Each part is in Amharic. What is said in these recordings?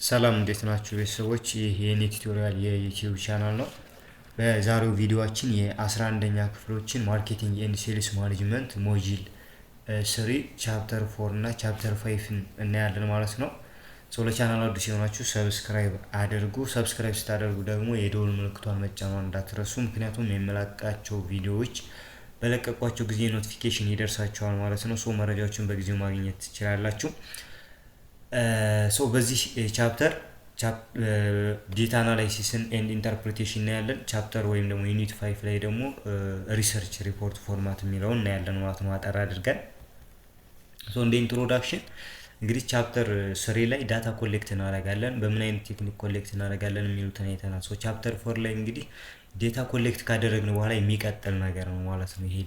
ሰላም እንዴት ናችሁ ቤተሰቦች? ይህ የኔ ቱቶሪያል የዩቲዩብ ቻናል ነው። በዛሬው ቪዲዮአችን የ11ኛ ክፍሎችን ማርኬቲንግ ኤንድ ሴልስ ማኔጅመንት ሞጁል 3 ቻፕተር 4 እና ቻፕተር 5 እናያለን ማለት ነው። ለቻናሉ አዲስ የሆናችሁ ሰብስክራይብ አድርጉ። ሰብስክራይብ ስታደርጉ ደግሞ የደወል ምልክቷን መጫኗን እንዳትረሱ፣ ምክንያቱም የምለቃቸው ቪዲዮዎች በለቀቋቸው ጊዜ ኖቲፊኬሽን ይደርሳቸዋል ማለት ነው። መረጃዎችን በጊዜው ማግኘት ትችላላችሁ። በዚህ ቻፕተር ዴታ አናላይሲስን ኤንድ ኢንተርፕሪቴሽን እናያለን። ቻፕተር ወይም ደግሞ ዩኒት 5 ላይ ደግሞ ሪሰርች ሪፖርት ፎርማት የሚለውን እናያለን ማለት ነው። አጠር አድርገን እንደ ኢንትሮዳክሽን እንግዲህ ቻፕተር 3 ላይ ዳታ ኮሌክት እናደርጋለን፣ በምን አይነት ቴክኒክ ኮሌክት እናደርጋለን የሚሉትን አይተናል። ቻፕተር 4 ላይ እንግዲህ ዴታ ኮሌክት ካደረግን በኋላ የሚቀጥል ነገር ነው ማለት ነው። ይሄ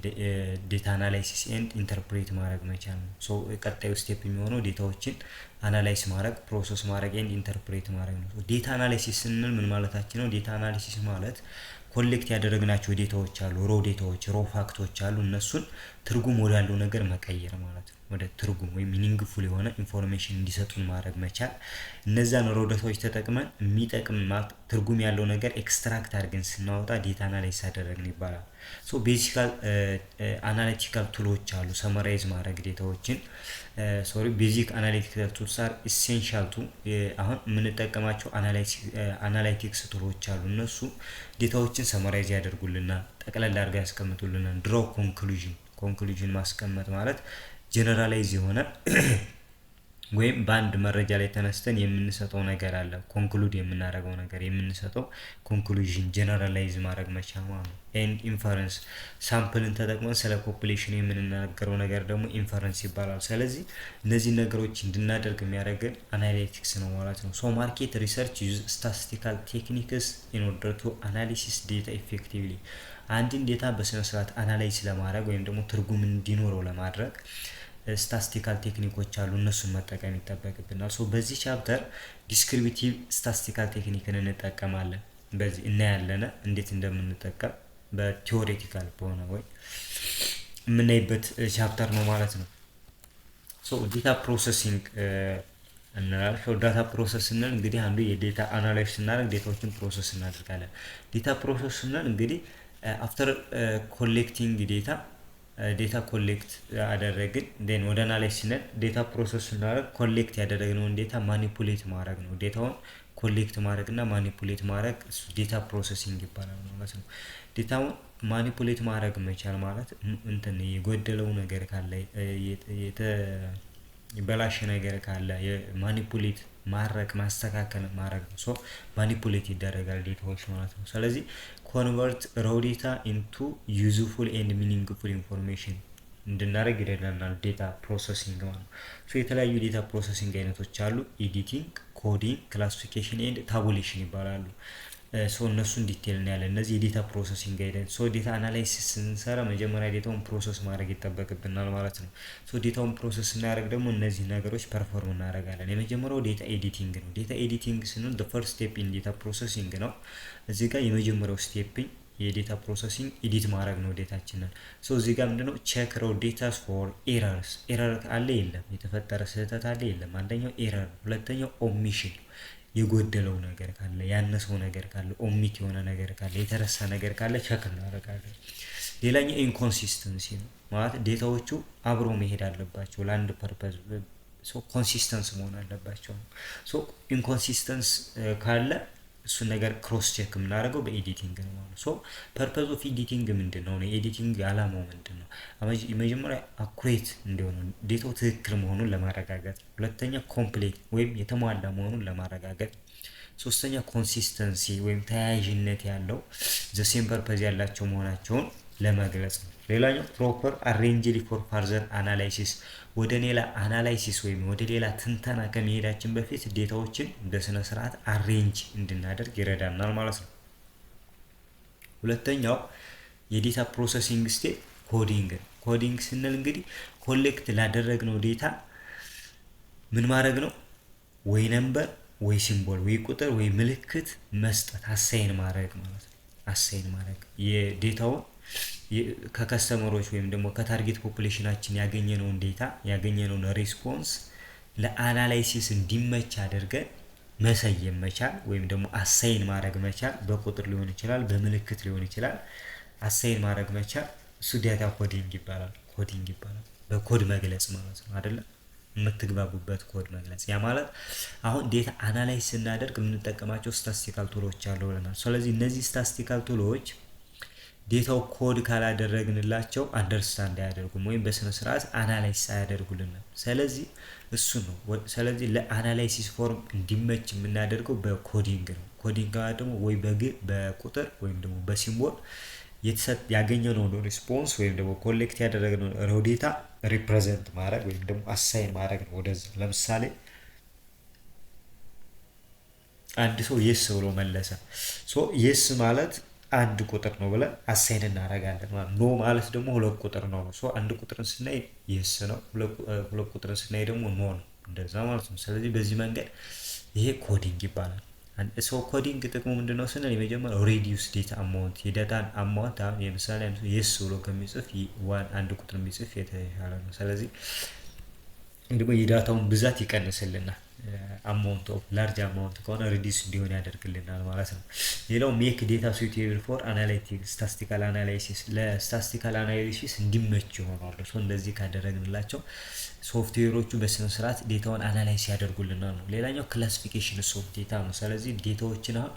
ዴታ አናላይሲስ ኤንድ ኢንተርፕሬት ማድረግ መቻል ነው። ቀጣዩ ስቴፕ የሚሆነው ዴታዎችን አናላይስ ማድረግ፣ ፕሮሰስ ማድረግ ኤንድ ኢንተርፕሬት ማድረግ ነው። ዴታ አናላይሲስ ስንል ምን ማለታችን ነው? ዴታ አናላይሲስ ማለት ኮሌክት ያደረግናቸው ዴታዎች አሉ፣ ሮ ዴታዎች፣ ሮ ፋክቶች አሉ። እነሱን ትርጉም ወዳለው ነገር መቀየር ማለት ነው። ወደ ትርጉም ወይም ሚኒንግፉል የሆነ ኢንፎርሜሽን እንዲሰጡን ማድረግ መቻል። እነዛን ሮ ዴታዎች ተጠቅመን የሚጠቅም ትርጉም ያለው ነገር ኤክስትራክት አድርገን ስናወጣ ዴታ አናላይሲስ አደረግን ይባላል። ቤዚካል አናሊቲካል ቱሎች አሉ ሰመራይዝ ማድረግ ዴታዎችን። ቤዚክ አናሊቲካል ቱልስ አር ኢሴንሻል ቱ አሁን የምንጠቀማቸው አናላይቲክስ ቱሎች አሉ። እነሱ ዴታዎችን ሰመራይዝ ያደርጉልናል፣ ጠቅላላ አድርገው ያስቀምጡልናል። ድሮው ኮንክሉዥን ማስቀመጥ ማለት ጀነራላይዝ የሆነ ወይም በአንድ መረጃ ላይ ተነስተን የምንሰጠው ነገር አለ። ኮንክሉድ የምናደርገው ነገር የምንሰጠው ኮንክሉዥን ጀነራላይዝ ማድረግ መቻል ማለት ነው። ኤንድ ኢንፈረንስ ሳምፕልን ተጠቅመን ስለ ፖፑሌሽን የምንናገረው ነገር ደግሞ ኢንፈረንስ ይባላል። ስለዚህ እነዚህ ነገሮች እንድናደርግ የሚያደርገን አናሊቲክስ ነው ማለት ነው። ማርኬት ሪሰርች ዩዝ ስታቲስቲካል ቴክኒክስ ኢን ኦርደር ቱ አናሊሲስ ዴታ ኢፌክቲቭሊ። አንድን ዴታ በስነ ስርዓት አናላይዝ ለማድረግ ወይም ደግሞ ትርጉም እንዲኖረው ለማድረግ ስታቲስቲካል ቴክኒኮች አሉ፣ እነሱን መጠቀም ይጠበቅብናል። በዚህ ቻፕተር ዲስክሪፕቲቭ ስታቲስቲካል ቴክኒክን እንጠቀማለን። በዚህ እናያለን እንዴት እንደምንጠቀም በቲዎሬቲካል በሆነ ወይ የምናይበት ቻፕተር ነው ማለት ነው። ዴታ ፕሮሰሲንግ እንላለን። ዳታ ፕሮሰስ ስንል እንግዲህ አንዱ የዴታ አናላይሲስ ስናደርግ ዴታዎችን ፕሮሰስ እናደርጋለን። ዴታ ፕሮሰስ ስንል እንግዲህ አፍተር ኮሌክቲንግ ዴታ ኮሌክት አደረግን ዴን ወደ አናላይሲስ ስንል ዴታ ፕሮሰስ ስናደርግ ኮሌክት ያደረግነውን ዴታ ማኒፑሌት ማድረግ ነው። ዴታውን ኮሌክት ማድረግ እና ማኒፑሌት ማድረግ ዴታ ፕሮሰሲንግ ይባላል ማለት ነው። ዴታውን ማኒፑሌት ማድረግ መቻል ማለት የጎደለው ነገር ካለ የበላሽ ነገር ካለ ማኒፑሌት ማድረግ ማስተካከል ማድረግ ነው። ማኒፑሌት ይደረጋል ዴታዎች ማለት ነው። ስለዚህ ኮንቨርት ሮው ዴታ ኢንቱ ዩዝፉል ኤንድ ሚኒንግፉል ኢንፎርሜሽን እንድናደርግ ይረዳናል ዴታ ፕሮሰሲንግ ማለት ነው። የተለያዩ ዴታ ፕሮሰሲንግ አይነቶች አሉ። ኤዲቲንግ፣ ኮዲንግ፣ ክላሲፊኬሽን ኤንድ ታቡሌሽን ይባላሉ። እነሱን ዲቴል እናያለን። እነዚህ የዴታ ፕሮሰሲንግ አይነት ዴታ አናላይሲስ ስንሰራ መጀመሪያ ዴታውን ፕሮሰስ ማድረግ ይጠበቅብናል ማለት ነው። ዴታውን ፕሮሰስ ስናደርግ ደግሞ እነዚህ ነገሮች ፐርፎርም እናደርጋለን። የመጀመሪያው ዴታ ኤዲቲንግ ነው። ዴታ ኤዲቲንግ ስንል ፈርስት ስቴፕ ኢን ዴታ ፕሮሰሲንግ ነው። እዚህ ጋር የመጀመሪያው ስቴፕ የዴታ ፕሮሰሲንግ ኤዲት ማድረግ ነው ዴታችንን። እዚህ ጋር ምንድነው ቼክ ሮው ዴታስ ፎር ኤረርስ። ኤረር አለ የለም፣ የተፈጠረ ስህተት አለ የለም። አንደኛው ኤረር፣ ሁለተኛው ኦሚሽን የጎደለው ነገር ካለ፣ ያነሰው ነገር ካለ፣ ኦሚት የሆነ ነገር ካለ፣ የተረሳ ነገር ካለ ቸክ እናደርጋለን። ሌላኛው ኢንኮንሲስተንሲ ነው ማለት ዴታዎቹ አብሮ መሄድ አለባቸው ለአንድ ፐርፐዝ ኮንሲስተንስ መሆን አለባቸው። ኢንኮንሲስተንስ ካለ እሱን ነገር ክሮስ ቼክ የምናደርገው በኤዲቲንግ ነው ማለት ነው። ፐርፐዝ ኦፍ ኤዲቲንግ ምንድነው? ኤዲቲንግ አላማው ምንድነው? መጀመሪያ አኩሬት እንዲሆን ዴታው ትክክል መሆኑን ለማረጋገጥ፣ ሁለተኛ ኮምፕሌት ወይም የተሟላ መሆኑን ለማረጋገጥ፣ ሶስተኛ ኮንሲስተንሲ ወይም ተያያዥነት ያለው ዘሴም ፐርፐዝ ያላቸው መሆናቸውን ለመግለጽ ነው። ሌላኛው ፕሮፐር አሬንጅሊ ፎር ፋርዘር አናላይሲስ፣ ወደ ሌላ አናላይሲስ ወይም ወደ ሌላ ትንተና ከመሄዳችን በፊት ዴታዎችን በስነ ስርዓት አሬንጅ እንድናደርግ ይረዳናል ማለት ነው። ሁለተኛው የዴታ ፕሮሰሲንግ ስቴፕ ኮዲንግ። ኮዲንግ ስንል እንግዲህ ኮሌክት ላደረግነው ዴታ ምን ማድረግ ነው? ወይ ነምበር ወይ ሲምቦል ወይ ቁጥር ወይ ምልክት መስጠት፣ አሳይን ማድረግ ማለት ነው። አሳይን ማድረግ የዴታውን ከከስተመሮች ወይም ደግሞ ከታርጌት ፖፑሌሽናችን ያገኘነውን ዴታ ያገኘነውን ሪስፖንስ ለአናላይሲስ እንዲመች አድርገን መሰየም መቻል ወይም ደግሞ አሳይን ማድረግ መቻል፣ በቁጥር ሊሆን ይችላል፣ በምልክት ሊሆን ይችላል። አሳይን ማድረግ መቻል እሱ ዳታ ኮዲንግ ይባላል። ኮዲንግ ይባላል። በኮድ መግለጽ ማለት ነው አይደለ? የምትግባቡበት ኮድ መግለጽ። ያ ማለት አሁን ዴታ አናላይዝ ስናደርግ የምንጠቀማቸው ስታስቲካል ቱሎች አሉ ብለናል። ስለዚህ እነዚህ ስታስቲካል ቱሎች ዴታው ኮድ ካላደረግንላቸው አንደርስታንድ አያደርጉም ወይም በስነ ስርዓት አናላይዝ አያደርጉልንም። ስለዚህ እሱ ነው። ስለዚህ ለአናላይሲስ ፎርም እንዲመች የምናደርገው በኮዲንግ ነው። ኮዲንግ ደግሞ ወይ በቁጥር ወይም ደግሞ በሲምቦል ያገኘነው ሪስፖንስ ወይም ደግሞ ኮሌክት ያደረግነው ሮ ዴታ ሪፕሬዘንት ማድረግ ወይም ደግሞ አሳይን ማድረግ ነው ወደዚህ። ለምሳሌ አንድ ሰው የስ ብሎ መለሰ። ሶ የስ ማለት አንድ ቁጥር ነው ብለን አሳይን እናደርጋለን ማለት ነው። ኖ ማለት ደግሞ ሁለት ቁጥር ነው። ሶ አንድ ቁጥርን ስናይ የስ ነው፣ ሁለት ቁጥርን ስናይ ደግሞ ኖ ነው፣ እንደዛ ማለት ነው። ስለዚህ በዚህ መንገድ ይሄ ኮዲንግ ይባላል። ሰው ኮዲንግ ጥቅሙ ምንድነው ስንል የመጀመሪያው ሪዲዩስ ዴታ አማውንት፣ የዳታን አማውንት አሁን ለምሳሌ የስ ብሎ ከሚጽፍ አንድ ቁጥር የሚጽፍ የተሻለ ነው። ስለዚህ ደግሞ የዳታውን ብዛት ይቀንስልናል። አማውንት ኦፍ ላርጅ አማውንት ከሆነ ሪዲዩስ እንዲሆን ያደርግልናል ማለት ነው። ሌላው ሜክ ዴታ ሱቴብል ፎር አናላይቲክስ ስታስቲካል አናላይሲስ፣ ለስታስቲካል አናላይሲስ እንዲመች ይሆናሉ። ሶ እንደዚህ ካደረግንላቸው ሶፍትዌሮቹ በስነ ስርዓት ዴታውን አናላይዝ ያደርጉልናል ነው። ሌላኛው ክላሲፊኬሽን ኦፍ ዴታ ነው። ስለዚህ ዴታዎችን አሁን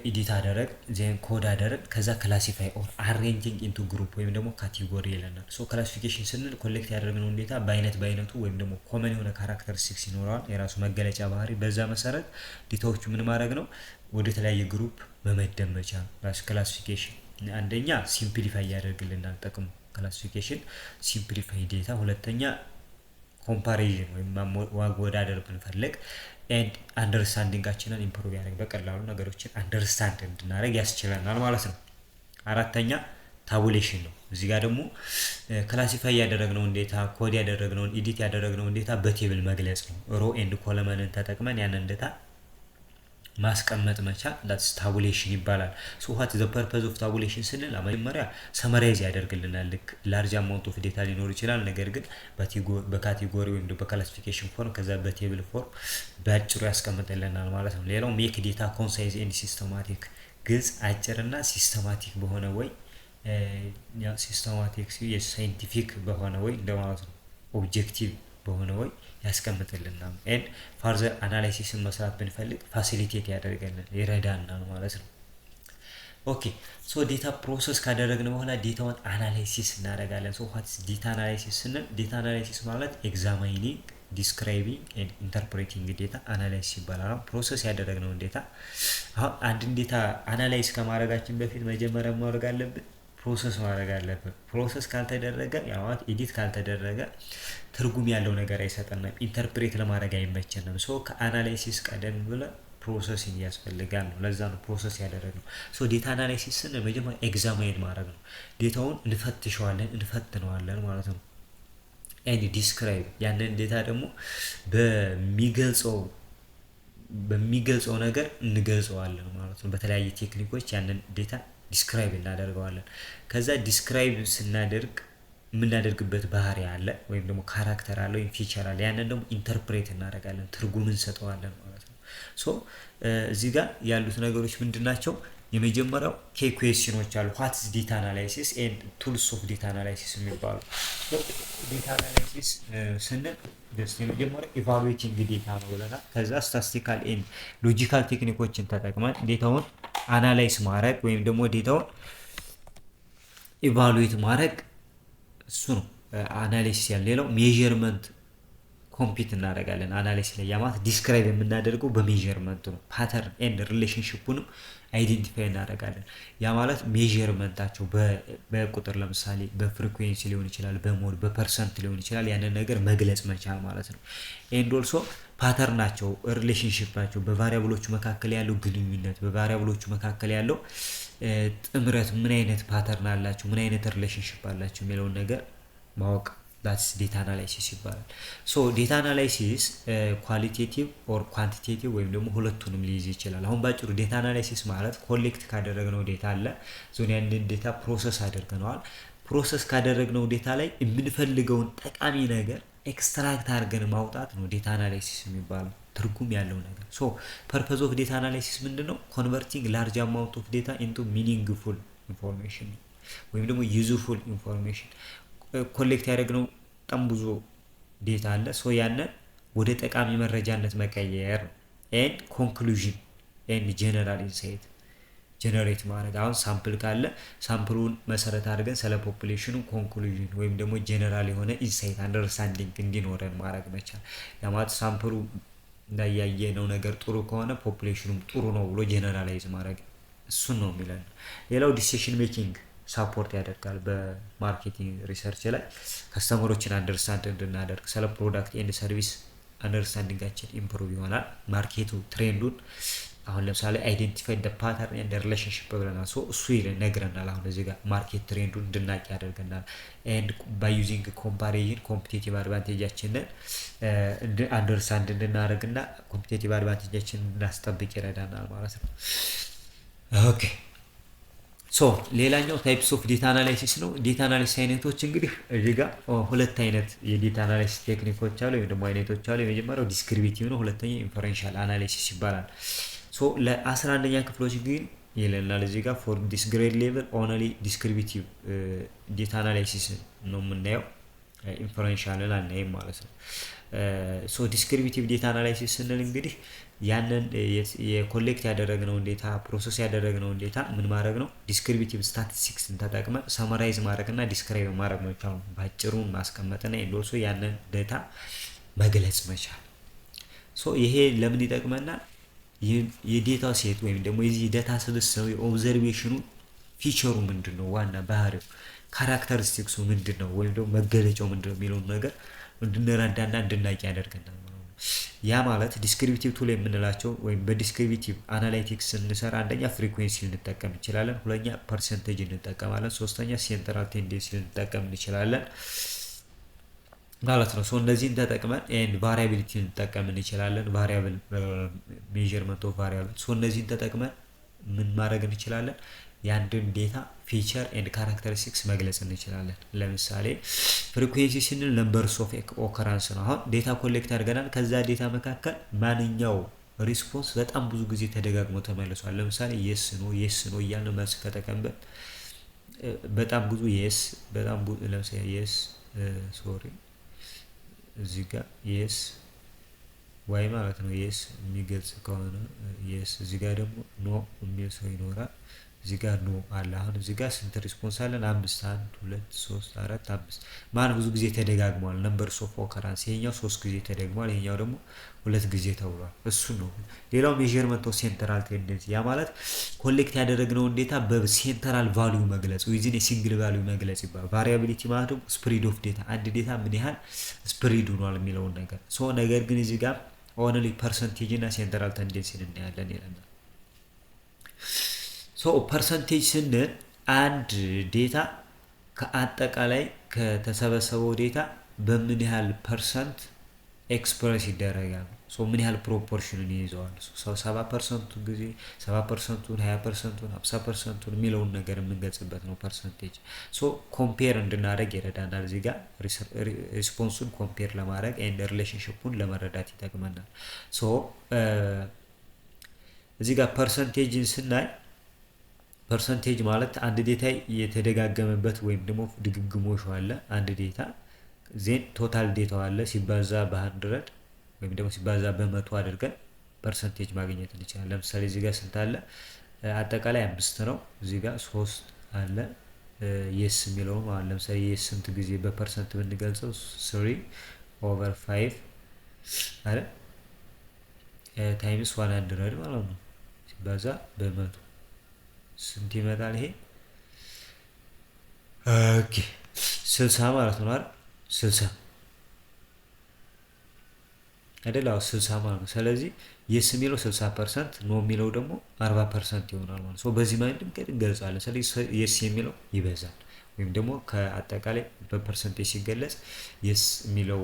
ኤዲት አደረግ ዜን ኮድ አደረግ ከዛ ክላሲፋይ ኦር አሬንጂንግ ኢንቱ ግሩፕ ወይም ደግሞ ካቴጎሪ ይለናል። ሶ ክላሲፊኬሽን ስንል ኮሌክት ያደረግነውን ዴታ በአይነቱ ወይም ደግሞ ኮመን የሆነ ካራክተሪስቲክስ ይኖረዋል፣ የራሱ መገለጫ ባህሪ። በዛ መሰረት ዴታዎቹ ምን ማድረግ ነው ወደ ተለያየ ግሩፕ መመደብ መቻል። ክላሲፊኬሽን አንደኛ ሲምፕሊፋይ ያደርግልናል ጥቅሙ ክላሲፊኬሽን ሲምፕሊፋይ ዴታ። ሁለተኛ ኮምፓሪዥን ወይም ማወዳደር ብንፈልግ ኤንድ አንደርስታንዲንጋችንን ኢምፕሩቭ ያደርግ በቀላሉ ነገሮችን አንደርስታንድ እንድናደርግ ያስችለናል ማለት ነው። አራተኛ ታቡሌሽን ነው። እዚህ ጋር ደግሞ ክላሲፋይ ያደረግነውን ዴታ ኮድ ያደረግነውን ኤዲት ያደረግነውን ዴታ በቴብል መግለጽ ነው። ሮ ኤንድ ኮለመንን ተጠቅመን ያንን ዴታ ማስቀመጥ መቻል ዳትስ ታቡሌሽን ይባላል። ሶ ዋት ዘ ፐርፐዝ ኦፍ ታቡሌሽን ስንል መጀመሪያ ሰመራይዝ ያደርግልናል። ልክ ላርጅ አማውንት ኦፍ ዴታ ሊኖር ይችላል፣ ነገር ግን በካቴጎሪ ወይም በክላሲፊኬሽን ፎርም ከዛ በቴብል ፎርም በአጭሩ ያስቀምጥልናል ማለት ነው። ሌላው ሜክ ዴታ ኮንሳይዝ ኤንድ ሲስተማቲክ፣ ግልጽ አጭርና ሲስተማቲክ በሆነ ወይ ሲስተማቲክ የሳይንቲፊክ በሆነ ወይ እንደማለት ነው። ኦብጀክቲቭ በሆነ ወይ ያስቀምጥልናል። ኤንድ ፋርዘር አናላይሲስን መስራት ብንፈልግ ፋሲሊቴት ያደርገናል፣ ይረዳናል ማለት ነው። ኦኬ ሶ ዴታ ፕሮሰስ ካደረግን በኋላ ዴታውን አናላይሲስ እናደርጋለን። ሶ ዋትስ ዴታ አናላይሲስ ስንል ዴታ አናላይሲስ ማለት ኤግዛማይኒንግ ዲስክራይቢንግ ኤንድ ኢንተርፕሬቲንግ ዴታ አናላይሲስ ይባላል። ፕሮሰስ ያደረግነውን ዴታ አሁን አንድን ዴታ አናላይዝ ከማድረጋችን በፊት መጀመሪያ ማድረግ አለብን ፕሮሰስ ማድረግ አለብን። ፕሮሰስ ካልተደረገ ያው ኤዲት ካልተደረገ ትርጉም ያለው ነገር አይሰጠንም፣ ኢንተርፕሬት ለማድረግ አይመቸንም። ሶ ከአናላይሲስ ቀደም ብለ ፕሮሰሲንግ ያስፈልጋል ነው። ለዛ ነው ፕሮሰስ ያደረግነው። ሶ ዴታ አናላይሲስ ስንል መጀመሪያ ኤግዛማይን ማድረግ ነው። ዴታውን እንፈትሸዋለን፣ እንፈትነዋለን ማለት ነው። ኤንድ ዲስክራይብ ያንን ዴታ ደግሞ በሚገልጸው ነገር እንገልጸዋለን ማለት ነው። በተለያየ ቴክኒኮች ያንን ዴታ ዲስክራይብ እናደርገዋለን። ከዛ ዲስክራይብ ስናደርግ የምናደርግበት ባህሪ አለ ወይም ደግሞ ካራክተር አለ ወይም ፊቸር አለ። ያንን ደግሞ ኢንተርፕሬት እናደርጋለን፣ ትርጉም እንሰጠዋለን ማለት ነው። ሶ እዚህ ጋር ያሉት ነገሮች ምንድናቸው? የመጀመሪያው ኬ ኩዌስችኖች አሉ። ዋት ኢዝ ዴታ አናላይሲስ ኤንድ ቱልስ ኦፍ ዴታ አናላይሲስ የሚባሉ። ዴታ አናላይሲስ ስንል የመጀመሪያው ኢቫሉዌቲንግ ዴታ ነው ብለናል። ከዛ ስታስቲካል ኤንድ ሎጂካል ቴክኒኮችን ተጠቅመን ዴታውን አናላይዝ ማድረግ ወይም ደግሞ ዴታውን ኢቫሉዌት ማድረግ እሱ ነው አናሊሲስ ያለ። ሌላው ሜዠርመንት ኮምፒት እናደርጋለን አናሊሲስ ላይ። ያ ማለት ዲስክራይብ የምናደርገው በሜዠርመንት ነው። ፓተርን ኤንድ ሪሌሽንሺፑንም አይዴንቲፋይ እናደርጋለን። ያ ማለት ሜዠርመንታቸው በቁጥር ለምሳሌ በፍሪኩዌንሲ ሊሆን ይችላል፣ በሞድ በፐርሰንት ሊሆን ይችላል። ያንን ነገር መግለጽ መቻል ማለት ነው። ኤንድ ኦልሶ ፓተርናቸው ሪሌሽንሺፓቸው በቫሪያብሎቹ መካከል ያለው ግንኙነት፣ በቫሪያብሎቹ መካከል ያለው ጥምረት ምን አይነት ፓተርን አላቸው፣ ምን አይነት ሪሌሽንሺፕ አላቸው የሚለውን ነገር ማወቅ ዳትስ ዴታ አናላይሲስ ይባላል። ሶ ዴታ አናላይሲስ ኳሊቴቲቭ ኦር ኳንቲቴቲቭ ወይም ደግሞ ሁለቱንም ሊይዝ ይችላል። አሁን ባጭሩ ዴታ አናላይሲስ ማለት ኮሌክት ካደረግነው ዴታ አለ ዞን ያንን ዴታ ፕሮሰስ አድርገነዋል። ፕሮሰስ ካደረግነው ዴታ ላይ የምንፈልገውን ጠቃሚ ነገር ኤክስትራክት አድርገን ማውጣት ነው ዴታ አናላይሲስ የሚባለው። ትርጉም ያለው ነገር። ሶ ፐርፐዝ ኦፍ ዴታ አናላይሲስ ምንድነው? ኮንቨርቲንግ ላርጅ አማውንት ኦፍ ዴታ ኢንቱ ሚኒንግፉል ኢንፎርሜሽን ወይም ደግሞ ዩዝፉል ኢንፎርሜሽን። ኮሌክት ያደረግነው በጣም ብዙ ዴታ አለ። ሶ ያንን ወደ ጠቃሚ መረጃነት መቀየር ነው። ኤንድ ኮንክሉዥን ኤንድ ጀነራል ኢንሳይት ጀነሬት ማድረግ። አሁን ሳምፕል ካለ ሳምፕሉን መሰረት አድርገን ስለ ፖፑሌሽኑ ኮንክሉዥን ወይም ደግሞ ጀነራል የሆነ ኢንሳይት አንደርስታንዲንግ እንዲኖረን ማድረግ መቻል። ለማለት ሳምፕሉ እንዳያየነው ነገር ጥሩ ከሆነ ፖፑሌሽኑም ጥሩ ነው ብሎ ጀነራላይዝ ማድረግ እሱን ነው የሚለን። ሌላው ዲሲሽን ሜኪንግ ሳፖርት ያደርጋል። በማርኬቲንግ ሪሰርች ላይ ከስተመሮችን አንደርስታንድ እንድናደርግ ስለ ፕሮዳክት ኤንድ ሰርቪስ አንደርስታንዲንጋችን ኢምፕሩቭ ይሆናል። ማርኬቱ ትሬንዱን አሁን ለምሳሌ አይዴንቲፋይ ደ ፓተርን ኤንድ ሪሌሽንሽፕ ብለናል። ሶ እሱ ይነግረናል። አሁን እዚህ ጋር ማርኬት ትሬንዱን እንድናቅ ያደርገናል። ኤንድ ባይ ዩዚንግ ኮምፓሪዥን ኮምፒቲቲቭ አድቫንቴጃችንን አንደርስታንድ እንድናደርግና ኮምፒቲቲቭ አድቫንቴጃችንን እንድናስጠብቅ ይረዳናል ማለት ነው። ኦኬ ሶ ሌላኛው ታይፕስ ኦፍ ዴታ አናላይሲስ ነው። ዴታ አናላይሲስ አይነቶች እንግዲህ እዚህ ጋር ሁለት አይነት የዴታ አናላይሲስ ቴክኒኮች አሉ ወይም ደግሞ አይነቶች አሉ። የመጀመሪያው ዲስክሪፕቲቭ ነው፣ ሁለተኛው ኢንፈረንሻል አናላይሲስ ይባላል። ሶ ለ11ኛ ክፍሎች ግን ይለናል እዚህ ጋር ፎር ዲስ ግሬድ ሌቭል ኦንሊ ዲስክሪፕቲቭ ዴታ አናላይሲስ ነው የምናየው፣ ኢንፈረንሻልን አናይም ማለት ነው። ሶ ዲስክሪፕቲቭ ዴታ አናላይሲስ ስንል እንግዲህ ያንን የኮሌክት ያደረግነውን ዴታ ፕሮሰስ ያደረግነውን ዴታ ምን ማድረግ ነው? ዲስክሪፕቲቭ ስታቲስቲክስን ተጠቅመን ሰመራይዝ ማድረግና ዲስክራይብ ማድረግ መቻል፣ ባጭሩ ማስቀመጥና ኢንዶሶ ያንን ዴታ መግለጽ መቻል። ሶ ይሄ ለምን ይጠቅመናል? የዴታ ሴት ወይም ደግሞ የዚህ ዴታ ስብስብ የኦብዘርቬሽኑ ፊቸሩ ምንድነው፣ ዋና ባህሪው ካራክተሪስቲክሱ ምንድነው ወይም ደግሞ መገለጫው ምንድነው የሚለውን ነገር እንድንረዳና እንድናቂ ያደርገናል። ያ ማለት ዲስክሪፕቲቭ ቱል የምንላቸው ወይም በዲስክሪፕቲቭ አናላይቲክስ ስንሰራ አንደኛ ፍሪኩዌንሲ ልንጠቀም እንችላለን፣ ሁለተኛ ፐርሰንቴጅ እንጠቀማለን፣ ሶስተኛ ሴንትራል ቴንደንሲ ልንጠቀም እንችላለን ማለት ነው። ሶ እነዚህን ተጠቅመን ኤንድ ቫሪያቢሊቲ ልንጠቀም እንችላለን፣ ቫሪያብል ሜዠርመንት ኦፍ ቫሪያብል። ሶ እነዚህን ተጠቅመን ምን ማድረግ እንችላለን? የአንድን ዴታ ፊቸር ኤንድ ካራክተሪስቲክስ መግለጽ እንችላለን። ለምሳሌ ፍሪኩዌንሲ ስንል ነምበርስ ኦፍ ኦከራንስ ነው። አሁን ዴታ ኮሌክት አድርገናል። ከዛ ዴታ መካከል ማንኛው ሪስፖንስ በጣም ብዙ ጊዜ ተደጋግሞ ተመልሷል። ለምሳሌ የስ ነው እያልን መልስ ከተቀበል በጣም ብዙ የስ በጣም ብዙ ለምሳሌ የስ ሶሪ እዚህ ጋር የስ ዋይ ማለት ነው። የስ የሚገልጽ ከሆነ የስ እዚህ ጋር ደግሞ ኖ የሚል ሰው ይኖራል። እዚህ ጋር ኖ አለ። አሁን እዚህ ጋር ስንት ሪስፖንስ አለን? 5 1 2 3 4 5 ማን ብዙ ጊዜ ተደጋግሟል። ነምበርስ ኦፍ ኦከራንስ ይሄኛው 3 ጊዜ ተደግሟል፣ ይሄኛው ደግሞ 2 ጊዜ ተብሏል። እሱ ነው። ሌላው ሜዠርመንት ኦፍ ሴንትራል ቴንደንሲ፣ ያ ማለት ኮሌክት ያደረግነውን ዴታ በሴንትራል ቫልዩ መግለጽ ዊዝን የሲንግል ቫልዩ መግለጽ ይባላል። ቫሪያቢሊቲ ማለት ደግሞ ስፕሪድ ኦፍ ዴታ፣ አንድ ዴታ ምን ያህል ስፕሪድ ሆኗል የሚለውን ነገር። ሶ ነገር ግን እዚህ ጋር ኦንሊ ፐርሰንቴጅ እና ሴንትራል ቴንደንሲን እናያለን ይለናል። ሶ ፐርሰንቴጅ ስንል አንድ ዴታ ከአጠቃላይ ከተሰበሰበው ዴታ በምን ያህል ፐርሰንት ኤክስፕረስ ይደረጋል። ሶ ምን ያህል ፕሮፖርሽኑን ይይዘዋል። 70% ጊዜ 70%ቱን 20%ቱን 50%ቱን የሚለውን ነገር የምንገልጽበት ነው ፐርሰንቴጅ። ሶ ኮምፔር እንድናደርግ ይረዳናል። እዚህ ጋር ሪስፖንሱን ኮምፔር ለማድረግ ኤንድ ሪሌሽንሺፑን ለመረዳት ይጠቅመናል። ሶ እዚህ ጋር ፐርሰንቴጅን ስናይ ፐርሰንቴጅ ማለት አንድ ዴታ የተደጋገመበት ወይም ደግሞ ድግግሞሽ አለ። አንድ ዴታ ዜን ቶታል ዴታው አለ ሲባዛ በ100 ወይም ደግሞ ሲባዛ በመቶ አድርገን ፐርሰንቴጅ ማግኘት እንችላለን። ለምሳሌ እዚህ ጋር ስንት አለ? አጠቃላይ 5 ነው። እዚህ ጋር 3 አለ። የስ የሚለው ማለት ለምሳሌ የስ ስንት ጊዜ በፐርሰንት ብንገልጸው 3/5 አለ ታይምስ 100 ማለት ነው ሲባዛ በመቶ ስንት ይመጣል? ይሄ ኦኬ 60 ማለት ነው አይደል? 60 አይደል? አዎ 60 ማለት ነው። ስለዚህ የስ የሚለው 60%፣ ኖ የሚለው ደግሞ 40% ይሆናል ማለት ነው። በዚህ ማይንድም እንገልጻለን። ስለዚህ የስ የሚለው ይበዛል ወይም ደግሞ ከአጠቃላይ በፐርሰንቴጅ ሲገለጽ የስ የሚለው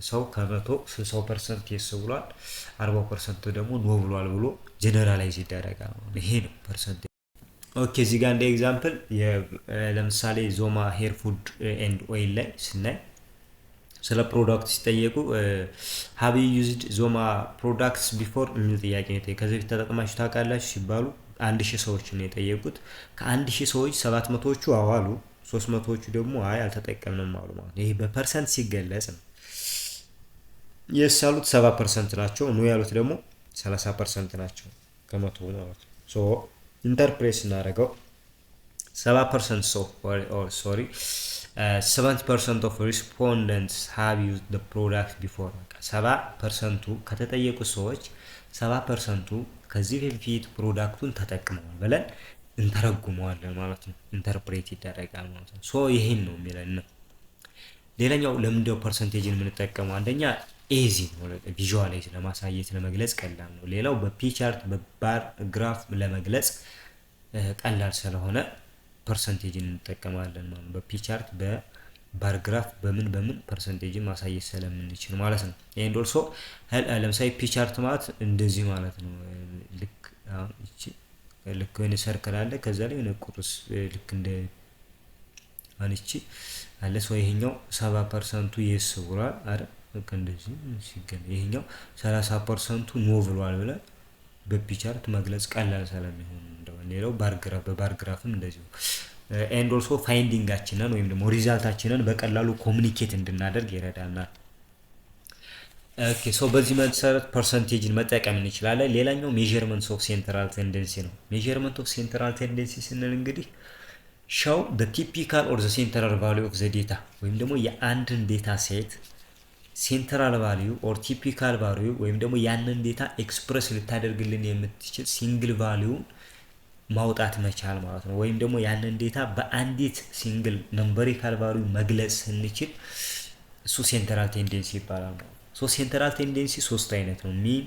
ሰው ከመቶ 60% የስ ብሏል፣ 40% ደግሞ ኖ ብሏል ብሎ ጀነራላይዝ ይደረጋል። ይሄ ነው ፐርሰንቴጅ። ኦኬ እዚህ ጋር እንደ ኤግዛምፕል ለምሳሌ ዞማ ሄር ፉድ ኤንድ ኦይል ላይ ስናይ ስለ ፕሮዳክት ሲጠየቁ ሃቭ ዩ ዩዝድ ዞማ ፕሮዳክትስ ቢፎር የሚል ጥያቄ ነው። ከዚህ በፊት ተጠቅማችሁ ታውቃላችሁ ሲባሉ 1000 ሰዎች ነው የጠየቁት። ከ1000 ሰዎች 700ዎቹ አዋሉ፣ 300ዎቹ ደግሞ አይ አልተጠቀምንም አሉ ማለት ነው። ይሄ በፐርሰንት ሲገለጽ ነው። የስ ያሉት 70% ናቸው፣ ኖ ያሉት ደግሞ 30% ናቸው ከመቶ ማለት ነው። ሶ ኢንተርፕሬት ስናደርገው 70% ሶሪ 70% of respondents have used the product before 70%ቱ ከተጠየቁ ሰዎች 70%ቱ ከዚህ በፊት ፕሮዳክቱን ተጠቅመዋል ብለን እንተረጉመዋለን ማለት ነው። ኢንተርፕሬት ይደረጋል ማለት ነው። ሶ ይሄን ነው የሚለን ነው። ሌላኛው ለምንድነው ፐርሰንቴጅን የምንጠቀመው? አንደኛ ኤዚ ነው፣ ቪዥዋላይዝ ለማሳየት ለመግለጽ ቀላል ነው። ሌላው በፒ ቻርት በባር ግራፍ ለመግለጽ ቀላል ስለሆነ ፐርሰንቴጅን እንጠቀማለን ማለት ነው። በፒ ቻርት በባር ግራፍ በምን ፐርሰንቴጅን ማሳየት ስለምንችል ማለት ነው። ኤንድ ኦልሶ ለምሳሌ ፒ ቻርት ማለት እንደዚህ ማለት ነው። ልክ አሁን እቺ ልክ የሆነ ሰርክል አለ፣ ከዛ ላይ የሆነ ቁርስ ልክ እንደ አንቺ አለ። ሰው ይሄኛው 70%ቱ የስ ብሏል አይደል? ልክ እንደዚህ ሲገኝ ይሄኛው 30%ቱ ኖ ብሏል ብለን በፒ ቻርት መግለጽ ቀላል ስለሚሆን እንደው ሌላው ባርግራፍ በባርግራፍም እንደዚሁ ኤንድ ኦልሶ ፋይንዲንጋችንን ወይም ደግሞ ሪዛልታችንን በቀላሉ ኮሙኒኬት እንድናደርግ ይረዳናል። ኦኬ ሶ በዚህ መሰረት ፐርሰንቴጅን መጠቀም እንችላለን። ሌላኛው ሜዠርመንት ኦፍ ሴንትራል ቴንደንሲ ነው። ሜዠርመንት ኦፍ ሴንትራል ቴንደንሲ ስንል እንግዲህ ሾው the typical or the central value of the data ወይም ደግሞ የአንድን ዴታ ሴት ሴንትራል ቫልዩ ኦር ቲፒካል ቫልዩ ወይም ደግሞ ያንን ዴታ ኤክስፕረስ ልታደርግልን የምትችል ሲንግል ቫልዩን ማውጣት መቻል ማለት ነው። ወይም ደግሞ ያንን ዴታ በአንዲት ሲንግል ነምበሪካል ቫልዩ መግለጽ ስንችል እሱ ሴንትራል ቴንደንሲ ይባላል ማለት ነው። ሶ ሴንትራል ቴንደንሲ ሶስት አይነት ነው፣ ሚን፣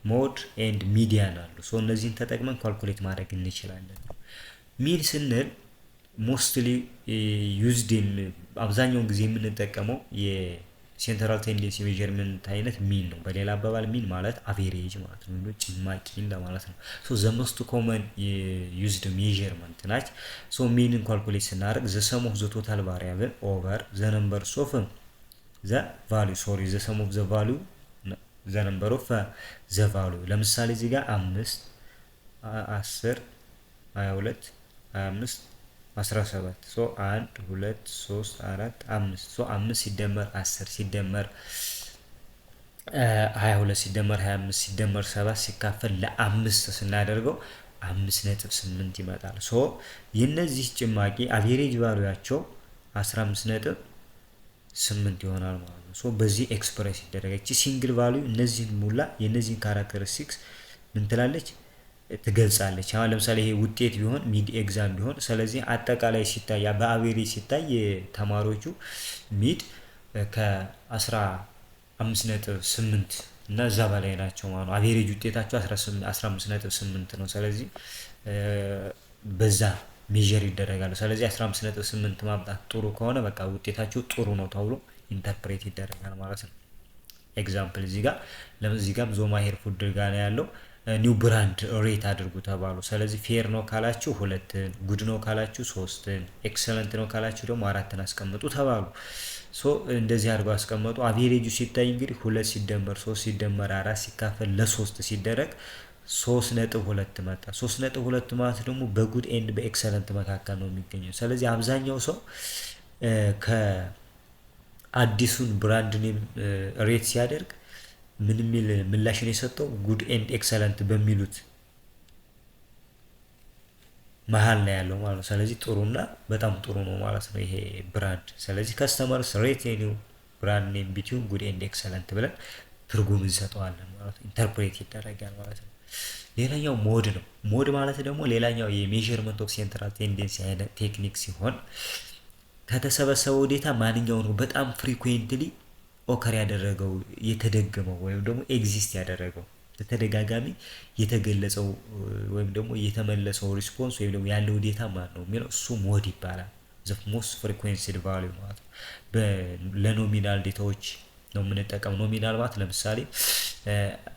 ሞድ ኤንድ ሚዲያን አሉ። ሶ እነዚህን ተጠቅመን ካልኩሌት ማድረግ እንችላለን። ሚን ስንል ሞስትሊ ዩዝድ አብዛኛውን ጊዜ የምንጠቀመው የሴንትራል ቴንደንሲ ሜዠርመንት አይነት ሚን ነው። በሌላ አባባል ሚን ማለት አቬሬጅ ማለት ነው፣ ጭማቂ እንደማለት ነው። ሶ ዘ ሞስት ኮመን ዩዝድ ሜዠርመንት ናች። ሶ ሚንን ካልኩሌት ስናደርግ ዘ ሰም ኦፍ ዘ ቶታል ቫሪያብል ኦቨር ዘ ነምበርስ ኦፍ ዘ ቫልዩ ሶሪ ዘ ሰም ኦፍ ዘ ቫልዩ ዘ ነምበር ኦፍ ዘ ቫልዩ። ለምሳሌ እዚህ ጋር 5 10 22 25 17 ሶ 1 2 3 4 5 ሶ 5 ሲደመር 10 ሲደመር 22 ሲደመር 25 ሲደመር 7 ሲካፈል ለ5 ስናደርገው 5.8 ይመጣል። ሶ የነዚህ ጭማቂ አቬሬጅ ቫልዩአቸው 15.8 ይሆናል ማለት ነው። ሶ በዚህ ኤክስፕሬስ ይደረጋል። እቺ ሲንግል ቫልዩ እነዚህን ሙላ የነዚህን ካራክተሪስቲክስ ምን ትላለች ትገልጻለች። አሁን ለምሳሌ ይሄ ውጤት ቢሆን ሚድ ኤግዛም ቢሆን፣ ስለዚህ አጠቃላይ ሲታይ በአቬሬጅ ሲታይ የተማሪዎቹ ሚድ ከ15.8 እና እዛ በላይ ናቸው ማለት ነው። አቬሬጅ ውጤታቸው 15.8 ነው። ስለዚህ በዛ ሜዠር ይደረጋሉ። ስለዚህ 15.8 ማምጣት ጥሩ ከሆነ በቃ ውጤታቸው ጥሩ ነው ተብሎ ኢንተርፕሬት ይደረጋል ማለት ነው። ኤግዛምፕል እዚህ ጋር ዞማ ሄር ፉድ ጋር ነው ያለው። ኒው ብራንድ ሬት አድርጉ ተባሉ። ስለዚህ ፌር ነው ካላችሁ 2፣ ጉድ ነው ካላችሁ 3፣ ኤክሰለንት ነው ካላችሁ ደግሞ 4 አስቀምጡ ተባሉ። ሶ እንደዚህ አድርገው አስቀመጡ። አቬሬጁ ሲታይ እንግዲህ 2 ሲደመር 3 ሲደመር 4 ሲካፈል ለ3 ሲደረግ 3.2 መጣ። 3.2 ማለት ደግሞ በጉድ ኤንድ በኤክሰለንት መካከል ነው የሚገኘው። ስለዚህ አብዛኛው ሰው ከአዲሱን ብራንድ ኔም ሬት ሲያደርግ ምን የሚል ምላሽ ነው የሰጠው? ጉድ ኤንድ ኤክሰለንት በሚሉት መሀል ላይ ያለው ማለት ነው። ስለዚህ ጥሩና በጣም ጥሩ ነው ማለት ነው ይሄ ብራንድ። ስለዚህ ከስተመርስ ሬት ኒው ብራንድ ኔም ቢትዊን ጉድ ኤንድ ኤክሰለንት ብለን ትርጉም እንሰጠዋለን ማለት ነው። ኢንተርፕሬት ይደረጋል ማለት ነው። ሌላኛው ሞድ ነው። ሞድ ማለት ደግሞ ሌላኛው የሜዠርመንት ኦፍ ሴንትራል ቴንደንሲ አይነት ቴክኒክ ሲሆን ከተሰበሰበው ዴታ ማንኛው ነው በጣም ፍሪኩዌንትሊ ኦከር ያደረገው የተደገመው ወይም ደግሞ ኤግዚስት ያደረገው በተደጋጋሚ የተገለጸው ወይም ደግሞ የተመለሰው ሪስፖንስ ወይም ደግሞ ያለው ዴታ ማን ነው የሚለው እሱ ሞድ ይባላል። ዘ ሞስት ፍሪኩዌንሲድ ቫልዩ ማለት ነው። ለኖሚናል ዴታዎች ነው የምንጠቀም። ኖሚናል ማለት